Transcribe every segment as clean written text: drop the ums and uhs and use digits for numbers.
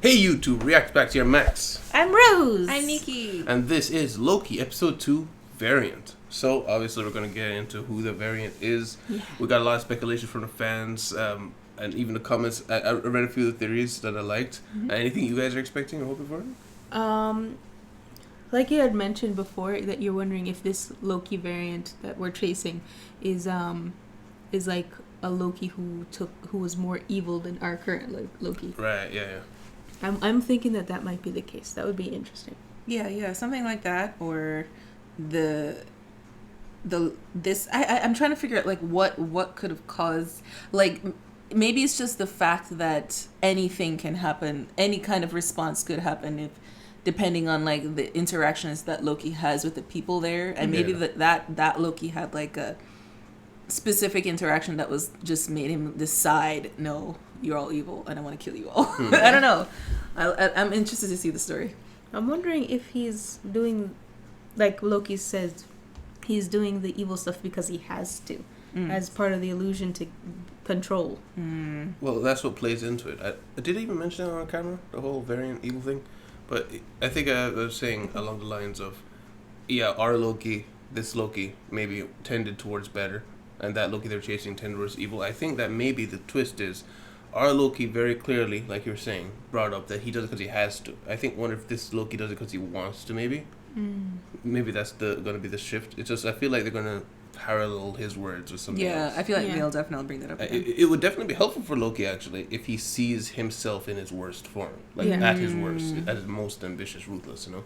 Hey YouTube, react back to your Max. I'm Rose. I'm Nikki. And this is Loki, episode 2, variant. So, obviously we're going to get into who the variant is. Yeah. We got a lot of speculation from the fans, and even the comments. I read a few of the theories that I liked. Anything you guys are expecting or hoping for? Like you had mentioned before, that you're wondering if this Loki variant that we're chasing is like a Loki who was more evil than our current Loki. Right, yeah. I'm thinking that might be the case. That would be interesting. Yeah, something like that, or I'm trying to figure out like what could have caused, like maybe it's just the fact that anything can happen, any kind of response could happen if depending on like the interactions that Loki has with the people there, and maybe that Loki had like a specific interaction that was just made him decide, no, you're all evil and I want to kill you all. I don't know. I'm interested to see the story. I'm wondering if he's doing, like Loki says, he's doing the evil stuff because he has to, as part of the illusion to control. Well, that's what plays into it. I did even mention it on camera, the whole variant evil thing. But I think I was saying along the lines of, yeah, our Loki, this Loki, maybe tended towards better, and that Loki they're chasing tended towards evil. I think that maybe the twist is, our Loki very clearly, like you were saying, brought up that he does it because he has to. I wonder if this Loki does it because he wants to, maybe. Maybe that's going to be the shift. It's just, I feel like they're going to parallel his words with something else. Yeah, I feel like they'll definitely bring that up again. It would definitely be helpful for Loki, actually, if he sees himself in his worst form. Like, at his worst, at his most ambitious, ruthless, you know?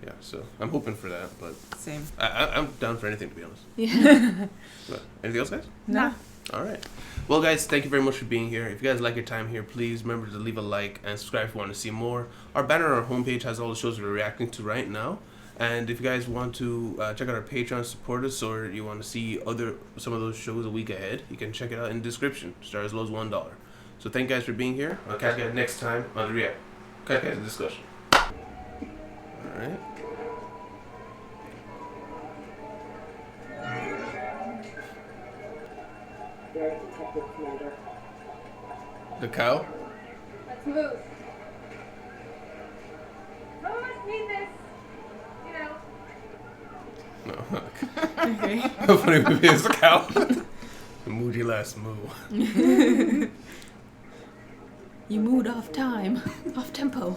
Yeah, so I'm hoping for that, but... Same. I'm down for anything, to be honest. Yeah. But anything else, guys? Nah. All right. Well, guys, thank you very much for being here. If you guys like your time here, please remember to leave a like and subscribe if you want to see more. Our banner on our homepage has all the shows we're reacting to right now. And if you guys want to check out our Patreon, support us, or you want to see some of those shows a week ahead, you can check it out in the description. Start as low as $1. So thank you guys for being here. I'll catch you guys next time on the React. Catch you guys in discussion. All right. Very Detective Commander. The cow? Let's move. Some of us need this. You know. No. Okay. How funny movie is the cow? The moody last moo. You moved off time, off tempo.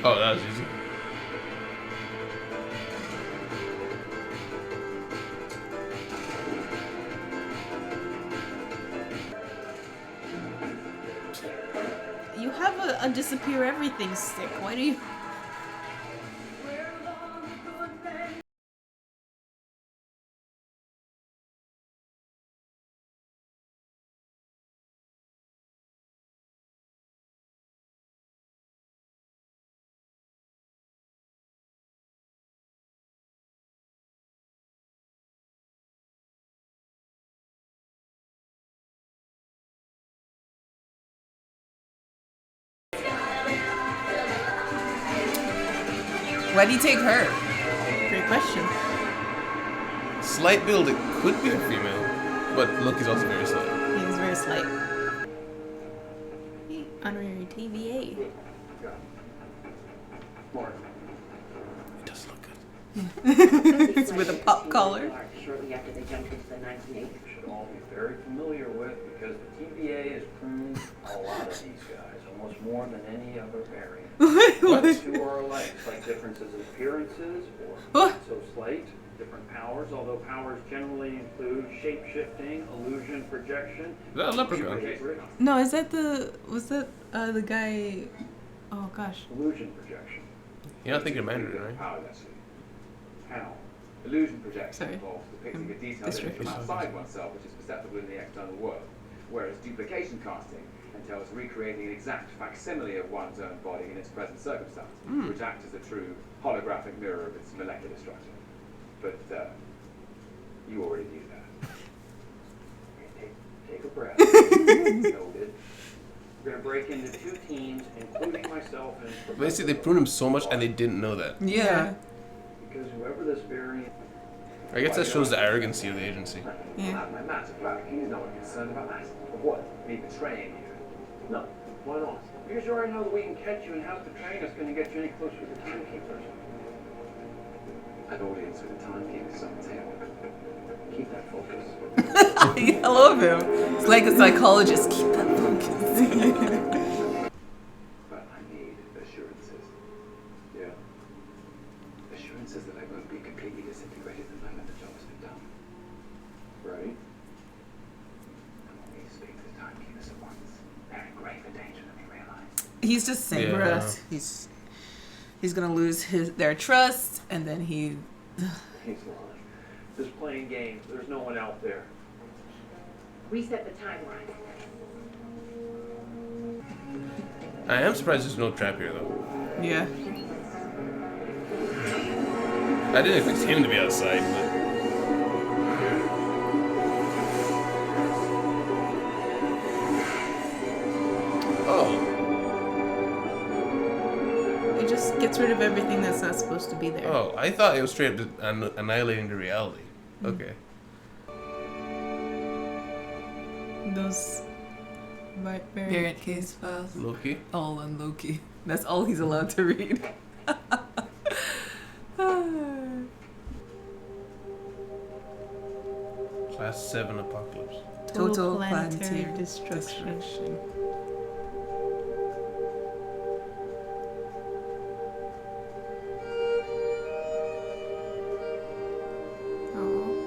Oh, that was easy. You have a disappear everything stick. Why do you... Why do you take her? Great question. Slight build, it could be a female, but Loki's also very slight. He's very slight. Honorary TVA. It does look good. It's with a pop collar. Shortly after they jumped into the 1980s. You should all be very familiar with, because the TVA has pruned a lot of these guys, almost more than any other variant. The two are alike, slight differences in appearances, or not so slight, different powers, although powers generally include shape-shifting, illusion, projection. Is that a leprechaun? No, was that the guy? Oh gosh. Illusion projection. You're not thinking Mandarin, right? Power density. Panel. Illusion projection Sorry. involves depicting a detail that is distracted. from outside oneself, which is perceptible in the external world. Whereas duplication casting entails recreating an exact facsimile of one's own body in its present circumstance, which acts as a true holographic mirror of its molecular structure. But you already knew that. Take a breath. Noted. We're going to break into 2 teams, including myself and... Basically, they pruned him so much and they didn't know that. Yeah. Because whoever this variant... I guess that shows the arrogancy of the agency. Yeah. My maps are black. He's not concerned about that. What? Me betraying you. No. Why not? Because you already know that we can catch you, and how's betraying us going to get you any closer to the timekeepers? An audience with a timekeeper on the table. Keep that focus. I love him. It's like a psychologist. Keep that focus. But I need assurances. Yeah. Assurances that I won't be completely disintegrated the moment the job has been done. Right. And when we speak to the timekeepers at once, they're in graver danger than we realise. He's just saying Yeah. that he's gonna lose their trust, and then he. He's lying. Just playing games. There's no one out there. Reset the timeline. I am surprised there's no trap here though. Yeah. I didn't expect him to be outside, but oh, It just gets rid of everything that's not supposed to be there. oh, I thought it was straight up just annihilating the reality. Okay. Those Variant case files. Loki. All on Loki. That's all he's allowed to read. Class 7 apocalypse. Total planetary planetary destruction. Oh.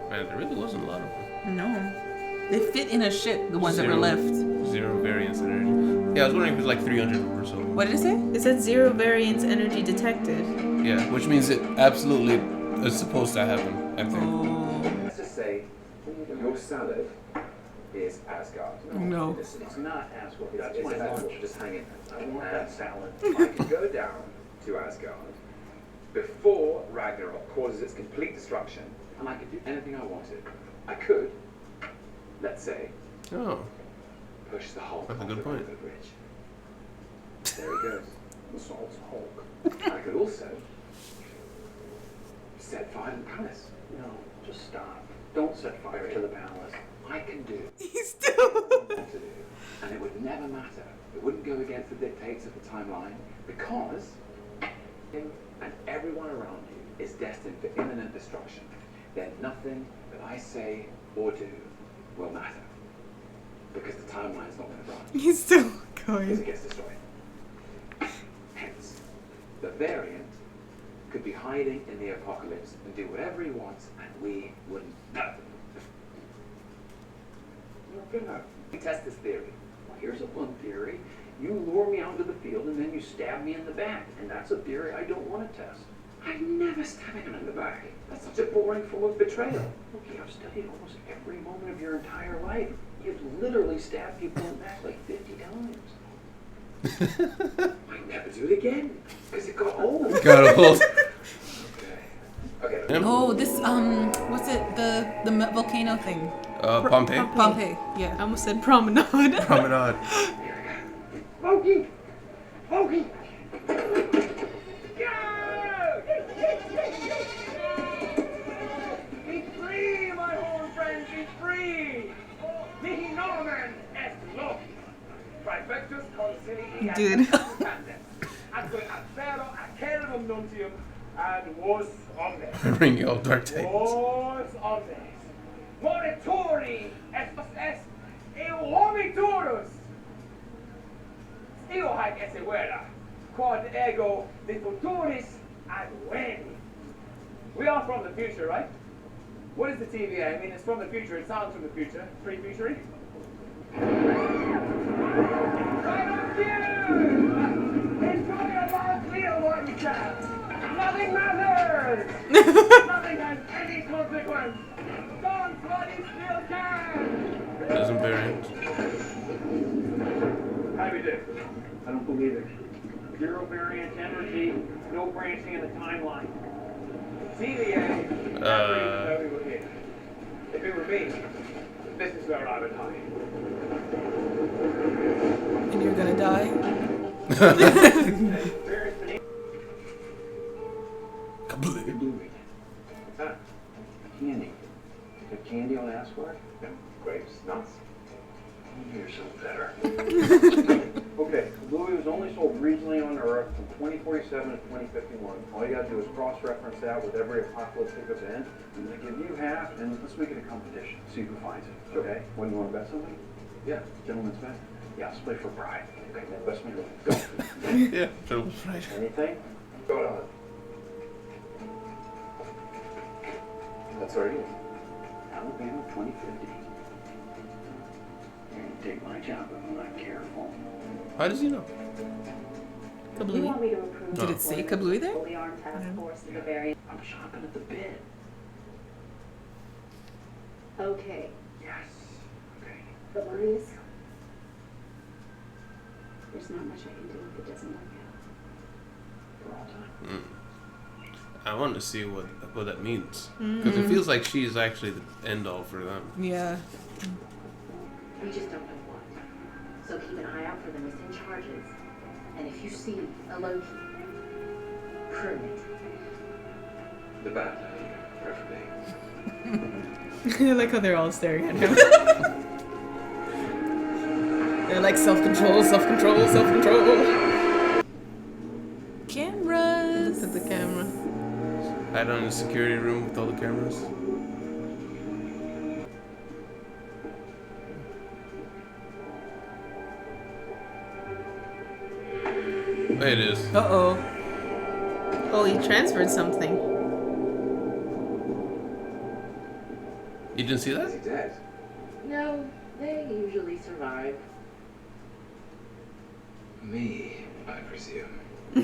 Man, there really wasn't a lot of them. No. They fit in a ship, the ones that were Zero. left. 0 variance energy. Yeah, I was wondering if it was like 300 or so. What did it say? It said 0 variance energy detected. Yeah, which means it absolutely is supposed to happen, I think. Oh. Let's just say your salad is Asgard. No. It's not Asgard. It's That's my Asgard. lunch. Just hang it. I want that salad. I could go down to Asgard before Ragnarok causes its complete destruction, and I could do anything I wanted. I could, let's say, Oh, push the Hulk That's a off good the point. railroad bridge. There he goes. The salt's Hulk. I could also set fire to the palace. No, just stop. Don't set fire to the palace. I can do He's still. what I want to do, and it would never matter. It wouldn't go against the dictates of the timeline because you and everyone around you is destined for imminent destruction. Then nothing that I say or do will matter because the timeline's not going to run He's still because it going. gets destroyed. Hence, the variant could be hiding in the apocalypse and do whatever he wants, and we wouldn't know. You're gonna test this theory. Well, here's a fun theory. You lure me out to the field and then you stab me in the back. And that's a theory I don't want to test. I never stab anyone in the back. That's such a boring form of betrayal. Okay, I've studied almost every moment of your entire life. You've literally stabbed people in the back like 50 times. I never do it again because it got old. got a hold. Okay. Yeah. Oh, this what's it? The volcano thing. Pompeii. Pompeii. I Yeah. almost said promenade. Promenade. Loki! Loki! Be free, my old friends, be free! Mihi nomen est Loki. Trifectus consilii Dude. Adque advero acervum nuntium ad vos omnes. Ring all dark titans. Vos omnes. Moritori est eo vomiturus. Io hac esse vera, quod ego de futuris adveni. We are from the future, right? What is the TVA? I mean, it's from the future. It sounds from the future. Pretty futury. Right on cue! Enjoy your last meal, one chap. Nothing matters. Nothing has any consequence. Don't bloody still can. Doesn't variant. How do we do? I don't believe it. 0 variance energy, no branching in the timeline. TVA, never even know we were here. If it were me, this is where I would hide. And you're gonna die. Variance beneath. Completely. What's that? Candy. Got candy on Asgard? Grapes, nuts. You're so better. Okay, Louis was only sold regionally on Earth from 2047 to 2051. All you gotta do is cross-reference that with every apocalyptic event. I'm gonna give you half, and let's make it a competition. See who finds it. Okay? When you wanna bet something? Yeah. Gentlemen's bet? Yeah, split for pride. Okay, then best me. Go. Yeah, that was right. Anything? Go on. That's our deal. Alabama 2050. You're gonna take my job if I'm not careful. How does he know? You Kablooey. want me to approve Did it say Kablooey there? fully armed task force to the variant? I'm chomping at the bit. Okay, Yes. Okay. but Maurice, there's not much I can do if it doesn't work out. For all time. I want to see what that means. Because it feels like she's actually the end all for them. Yeah. We just don't know what. So keep an eye out for the missing charges. And if you see a Loki, prune it. The bad Loki, preferably. I like how they're all staring at him. They're like self-control, self-control, self-control. Cameras. Look at the camera. Hide on the security room with all the cameras. There it is. Uh-oh. Oh, he transferred something. You didn't see Is that? he dead? No, they usually survive. Me, I presume. If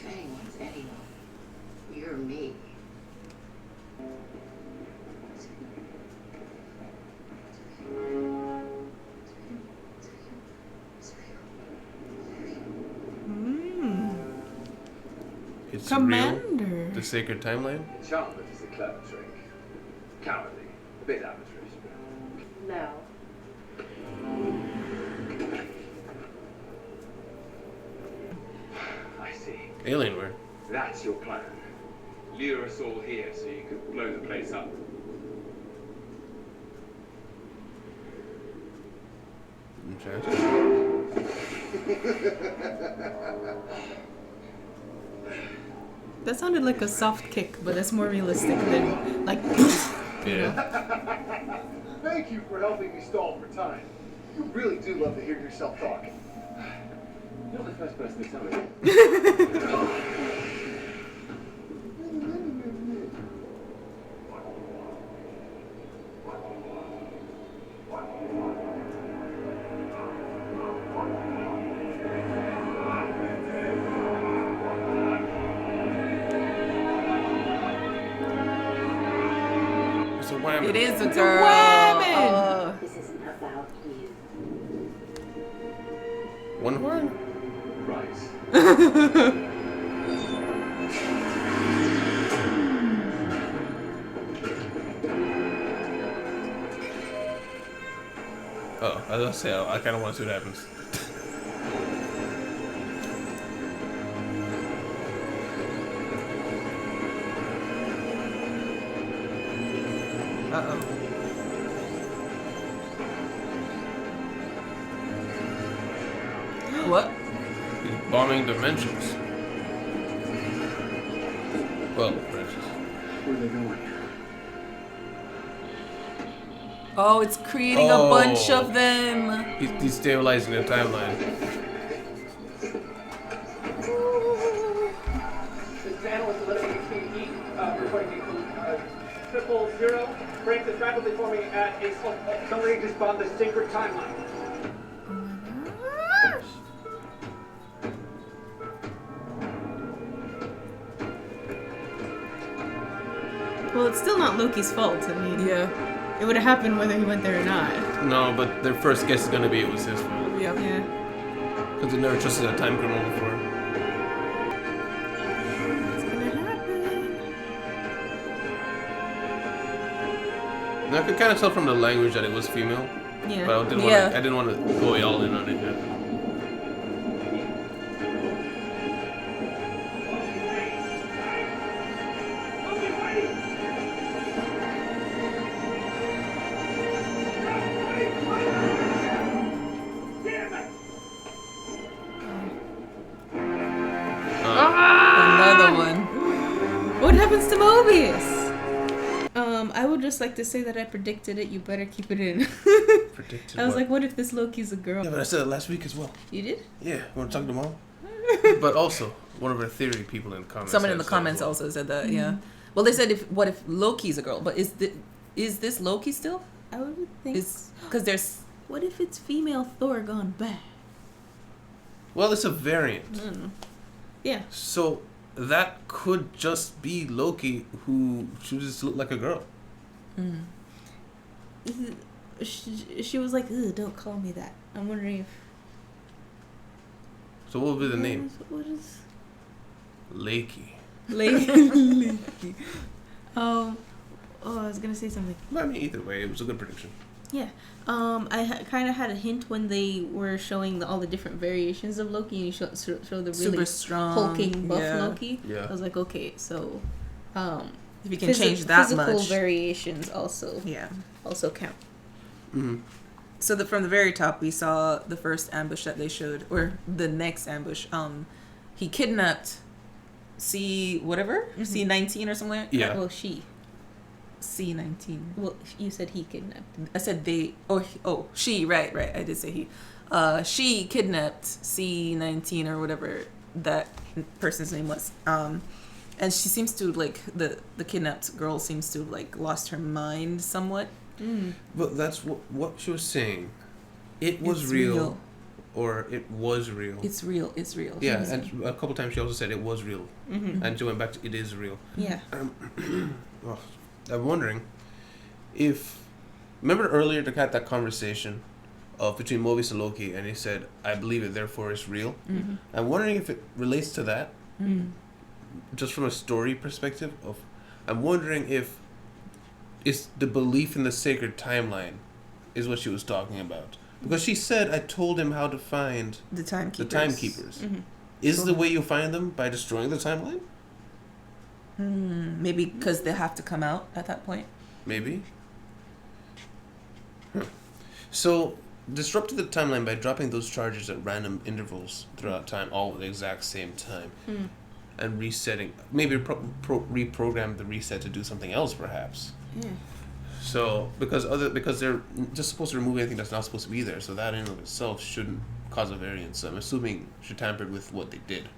anyone's anyone, you're me. It's Commander. real. The sacred timeline. Enchantment is a clever trick. Cowardly. A bit amateurish. No. I see. Alienware. That's your plan. Lure us all here so you could blow the place up. Enchanted. That sounded like a soft kick, but that's more realistic than like. Yeah. Thank you for helping me stall for time. You really do love to hear yourself talk. You're not the first person to tell me. It's a wham. It is a girl. whamming. This isn't about you. One horn. Right. Oh, as I say, I kind of want to see what happens. Uh-oh. What? He's bombing dimensions. Well, branches. Where are they going? Oh, it's creating a bunch of them. He's destabilizing the timeline. This panel is eliminating Team E, reporting to 000. Frank is rapidly forming at a somebody just found the sacred timeline. Well, it's still not Loki's fault. I mean, Yeah. it would have happened whether he went there or not. No, but their first guess is gonna be it was his fault. Yep. Yeah. Because they never trusted a time criminal before. What's gonna happen? And I could kind of tell from the language that it was female, Yeah. but I didn't want to go all in on it yet. happens to Mobius? I would just like to say that I predicted it. You better keep it in. Predicted I was what? like, what if this Loki's a girl? Yeah, but I said it last week as well. You did? Yeah, want to talk to Mom? But also, one of our theory people in the comments. Someone in the said comments as well. also said that. Yeah. Well, they said what if Loki's a girl? But is this Loki still? I would think. Because there's. What if it's female Thor gone bad? Well, it's a variant. I don't know. Yeah. So that could just be Loki who should just look like a girl. Mm. She was like, "Ugh, don't call me that." I'm wondering if. So what would be the name? What is? Lakey. Lady. Oh, I was gonna say something. I mean, either way, it was a good prediction. Yeah. I kind of had a hint when they were showing all the different variations of Loki, and you show the really Super strong, hulking buff yeah. Loki. Yeah. I was like, okay, so If you can change that physical much. variations also count. Mm-hmm. So from the very top, we saw the first ambush that they showed, or the next ambush. He kidnapped C whatever, C-19 or something like that. Yeah. Well, she. C-19. Well, you said he kidnapped. I said they. Oh, she. Right. I did say he. She kidnapped C-19 or whatever that person's name was. And she seems to like the kidnapped girl seems to have like lost her mind somewhat. But that's what she was saying. It was It's real, or it was real. It's real. Yeah, and a couple times she also said it was real, and she went back to it is real. Yeah. Well, I'm wondering if remember earlier they had that conversation of between Mobius and Loki, and he said, "I believe it, therefore it's real." I'm wondering if it relates to that, just from a story perspective. I'm wondering if it's the belief in the sacred timeline, is what she was talking about, because she said, "I told him how to find the timekeepers." the timekeepers." Is the way you find them by destroying the timeline? Maybe because they have to come out at that point. Maybe. So, disrupted the timeline by dropping those charges at random intervals throughout time, all at the exact same time, and resetting. Maybe reprogram the reset to do something else, perhaps. Yeah. So, because they're just supposed to remove anything that's not supposed to be there, so that in and of itself shouldn't cause a variance. I'm assuming she tampered with what they did.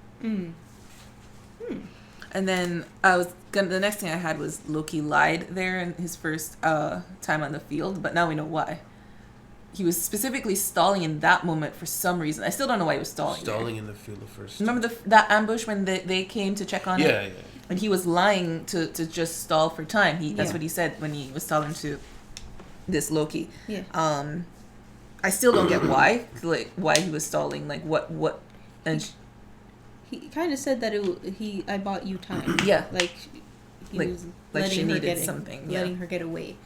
And then the next thing I had was Loki lied there in his first time on the field, but now we know why. He was specifically stalling in that moment for some reason. I still don't know why he was stalling. Stalling in the field of first. Remember that ambush when they came to check on it? Yeah. And he was lying to just stall for time. That's Yeah. what he said when he was stalling to this Loki. Yeah. I still don't get why he was stalling. Like what and He kind of said that I bought you time. yeah. Like he Like- was like she letting her needed get something, letting her get away.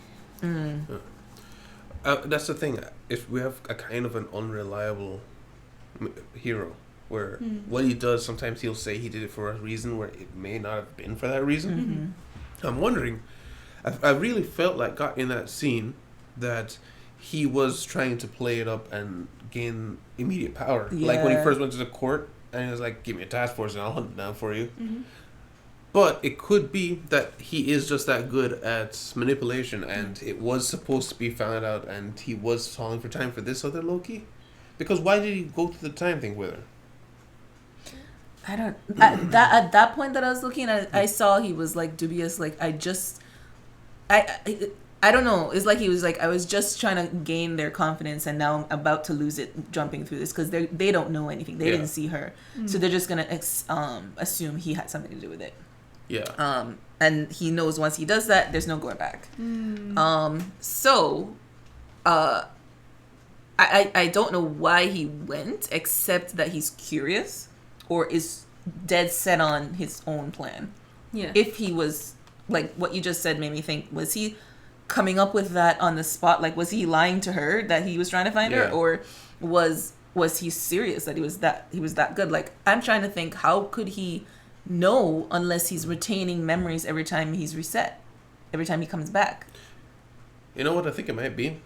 That's the thing. If we have a kind of an unreliable hero, where what he does, sometimes he'll say he did it for a reason where it may not have been for that reason. I'm wondering. I really felt like in that scene that he was trying to play it up and gain immediate power. Like when he Yeah. first went to the court and he was like, "Give me a task force and I'll hunt it down for you." But it could be that he is just that good at manipulation, and it was supposed to be found out, and he was stalling for time for this other Loki. Because why did he go through the time thing with her? I don't at that point that I was looking at, I saw he was like dubious. Like I don't know. It's like he was like, I was just trying to gain their confidence, and now I'm about to lose it jumping through this because they don't know anything. They didn't see her, so they're just gonna assume he had something to do with it. Yeah. And he knows once he does that, there's no going back. I don't know why he went, except that he's curious or is dead set on his own plan. Yeah. If he was, like, what you just said made me think, was he coming up with that on the spot? Like, was he lying to her that he was trying to find her? Yeah. Or was he serious that he was that good? Like, I'm trying to think, how could he know unless he's retaining memories every time he's reset, every time he comes back? You know what I think it might be?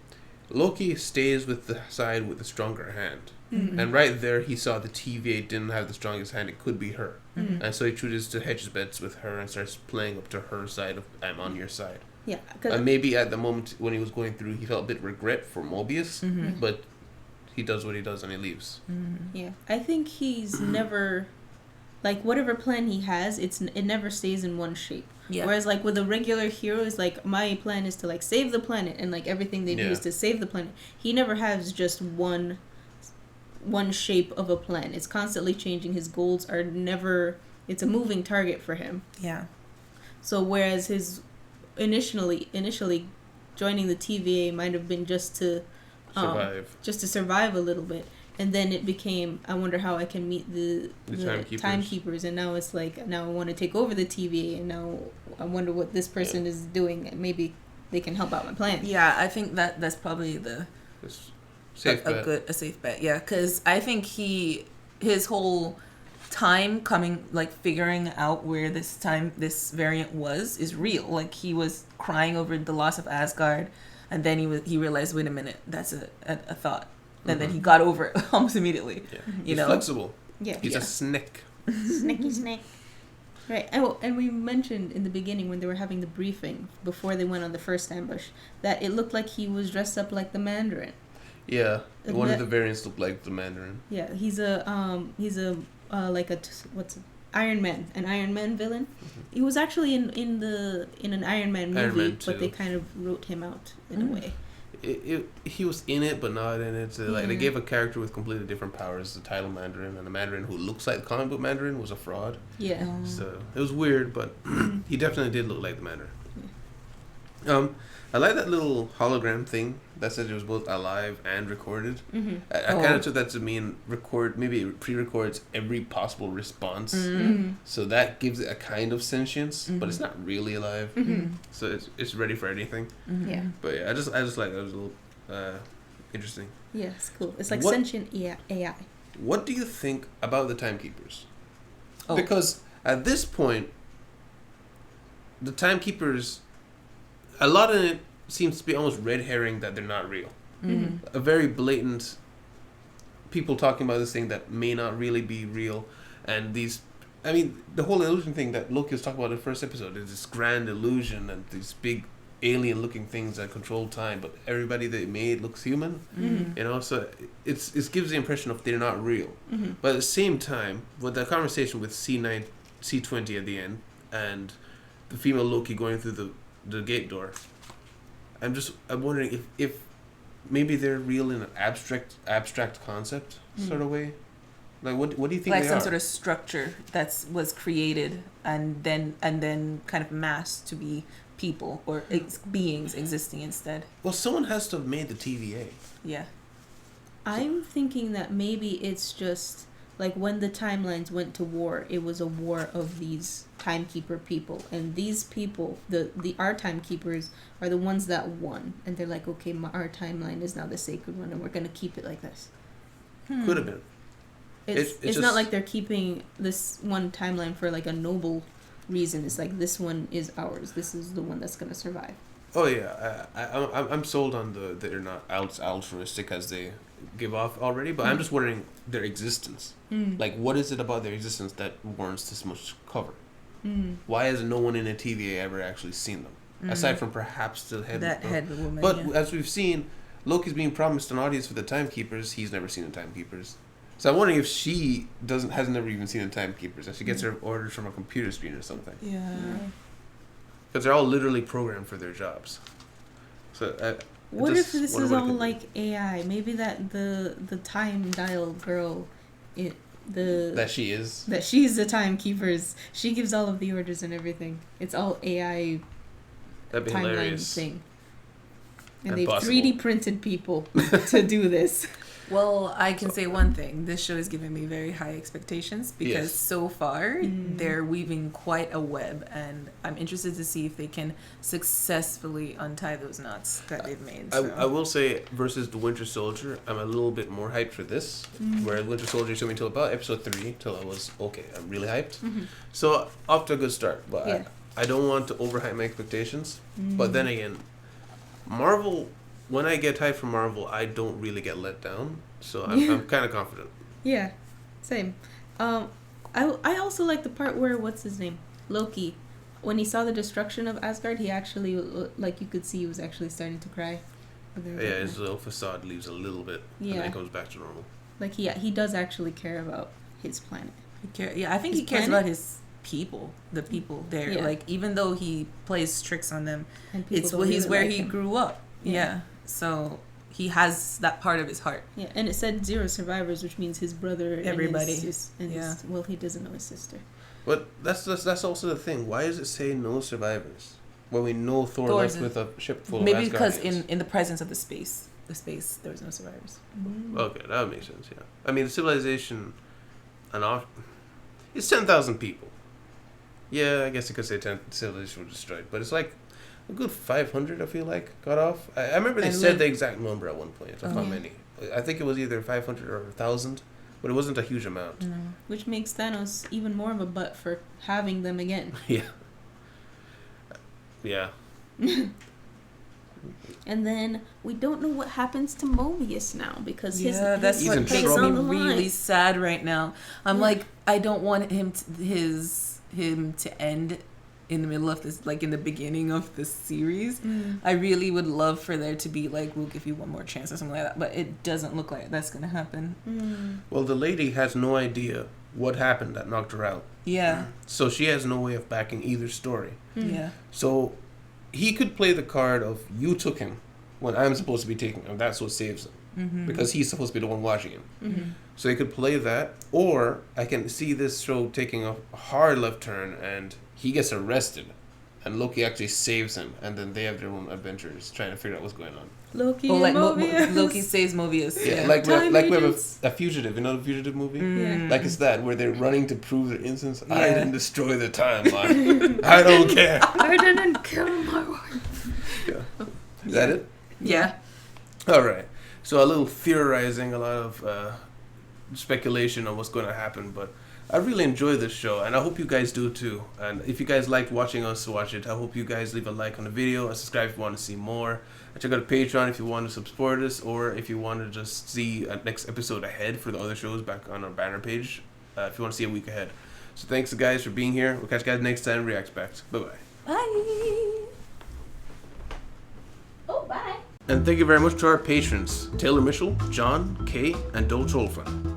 Loki stays with the side with the stronger hand. Mm-hmm. And right there, he saw the TVA didn't have the strongest hand. It could be her. Mm-hmm. And so he chooses to hedge his bets with her and starts playing up to her side of, I'm on your side. Yeah. And maybe at the moment when he was going through, he felt a bit of regret for Mobius, Mm-hmm. but he does what he does and he leaves. Yeah. I think he's never, like, whatever plan he has, it never stays in one shape. Yeah. Whereas, like, with a regular hero, is like, my plan is to, like, save the planet, and, like, everything they do Yeah. is to save the planet. He never has just one shape of a plan. It's constantly changing. His goals are never, it's a moving target for him. Yeah. So whereas his initially joining the TVA might have been just to survive a little bit, and then it became, I wonder how I can meet the timekeepers, and now it's like, now I want to take over the TVA, and now I wonder what this person is doing, and maybe they can help out my plan. Yeah, I think that's probably a safe bet. Yeah, because I think his whole time coming, like, figuring out where this variant is real. Like, he was crying over the loss of Asgard, and then he realized, wait a minute, that's a thought, and then he got over it almost immediately. Yeah. He's flexible. Yeah, He's a snake. snake. Right, and we mentioned in the beginning when they were having the briefing before they went on the first ambush that it looked like he was dressed up like the Mandarin. Yeah, one of the variants looked like the Mandarin. Yeah, he's a Iron Man, an Iron Man villain. Mm-hmm. He was actually in an Iron Man movie, Iron Man but they kind of wrote him out in a way. He was in it, but not in it. So, like, they gave a character with completely different powers, the title Mandarin, and the Mandarin who looks like the comic book Mandarin was a fraud. Yeah. So it was weird, but he definitely did look like the Mandarin. Yeah. I like that little hologram thing that said it was both alive and recorded. Mm-hmm. I kind of took that to mean maybe it pre-records every possible response. Mm-hmm. So that gives it a kind of sentience, but it's not really alive. Mm-hmm. So it's ready for anything. Mm-hmm. Yeah. But yeah, I just like that. It was a little interesting. Yeah, it's cool. It's like sentient AI. What do you think about the timekeepers? Oh. Because at this point, the timekeepers, a lot of it seems to be almost red herring that they're not real. Mm-hmm. A very blatant people talking about this thing that may not really be real, and these, I mean, the whole illusion thing that Loki was talking about in the first episode is this grand illusion and these big alien-looking things that control time, but everybody they made looks human. Mm-hmm. You know, so it gives the impression of they're not real. Mm-hmm. But at the same time, with that conversation with C20 at the end, and the female Loki going through the gate door, I'm wondering if maybe they're real in an abstract concept sort of way. Like, what do you think? Like they some are? sort of structure was created and then kind of masked to be people or beings existing instead. Well, someone has to have made the TVA. Yeah. I'm thinking that maybe it's just like when the timelines went to war, it was a war of these timekeeper people, and these people, our timekeepers are the ones that won, and they're like, okay, our timeline is now the sacred one, and we're gonna keep it like this. Could have been. It's just not like they're keeping this one timeline for like a noble reason. It's like, this one is ours. This is the one that's gonna survive. Oh yeah, I'm sold on they're not altruistic as they give off already, but I'm just wondering their existence. Like, what is it about their existence that warrants this much cover? Why has no one in a TVA ever actually seen them, aside from perhaps the head woman? But yeah. as we've seen, Loki's being promised an audience for the timekeepers. He's never seen the timekeepers. So I'm wondering if she has never even seen the timekeepers, and she gets her orders from a computer screen or something. Yeah. Because they're all literally programmed for their jobs. So What if this is all could be. like AI? Maybe that the time dial girl, that she is. that she's the timekeepers. She gives all of the orders and everything. It's all AI That'd be timeline hilarious. thing. And And they've possible. 3D printed people to do this. Well, I can say one thing. This show is giving me very high expectations because Yes. so far they're weaving quite a web, and I'm interested to see if they can successfully untie those knots that they've made. So. I will say, versus the Winter Soldier, I'm a little bit more hyped for this. Whereas Winter Soldier took me till about episode 3 till I was okay. I'm really hyped. So off to a good start, but Yeah. I don't want to overhype my expectations. But then again, Marvel when I get hyped for Marvel, I don't really get let down. So I'm kind of confident. Yeah, same. I also like the part where what's his name, Loki, when he saw the destruction of Asgard, he actually like you could see he was actually starting to cry. Yeah, his little facade leaves a little bit, and then it comes back to normal. Like he does actually care about his planet. I think he cares about his people, the people there. Yeah. Like even though he plays tricks on them, And people it's don't really he's where like he him. grew up. Yeah. So he has that part of his heart. Yeah, and it said 0 survivors, which means his brother, Everybody. well, he doesn't know his sister. But that's also the thing. Why does it say no survivors when we know Thor left with a ship full Maybe of because Asgardians? in the presence of the space there was no survivors. Okay, that would make sense. Yeah, I mean the civilization, it's 10,000 people. Yeah, I guess you could say 10 civilization was destroyed, but it's like a good 500. I feel like got off. I remember they said the exact number at one point of how many. I think it was either 500 or 1,000, but it wasn't a huge amount. No. Which makes Thanos even more of a butt for having them again. Yeah. Yeah. And then we don't know what happens to Mobius now because that's He's what in makes trouble. me really sad right now. I'm like, I don't want him to end in the middle of this, like in the beginning of this series. I really would love for there to be like, we'll give you one more chance or something like that, but it doesn't look like that's gonna happen. Well, the lady has no idea what happened that knocked her out. Yeah. So she has no way of backing either story. Yeah. So he could play the card of you took him when I'm supposed to be taking him. That's what saves him. Because he's supposed to be the one watching him. So he could play that, or I can see this show taking a hard left turn and he gets arrested and Loki actually saves him, and then they have their own adventures trying to figure out what's going on. Loki like and Mobius. Loki saves Mobius. Yeah, Yeah. like we have agents. a fugitive, you know the fugitive movie? Yeah. Like it's that where they're running to prove their innocence. I Yeah. didn't destroy the timeline. I don't care. I didn't kill my wife. Yeah. Is that it? Yeah. All right. So a little theorizing, a lot of speculation on what's going to happen, but I really enjoy this show, and I hope you guys do too. And if you guys liked watching us watch it, I hope you guys leave a like on the video and subscribe if you want to see more. And check out Patreon if you want to support us, or if you want to just see a next episode ahead for the other shows back on our banner page, if you want to see a week ahead. So thanks guys for being here. We'll catch you guys next time. React back. Bye-bye. Bye. Oh, bye. And thank you very much to our patrons, Taylor Mitchell, John, Kay, and Dole Trollfan.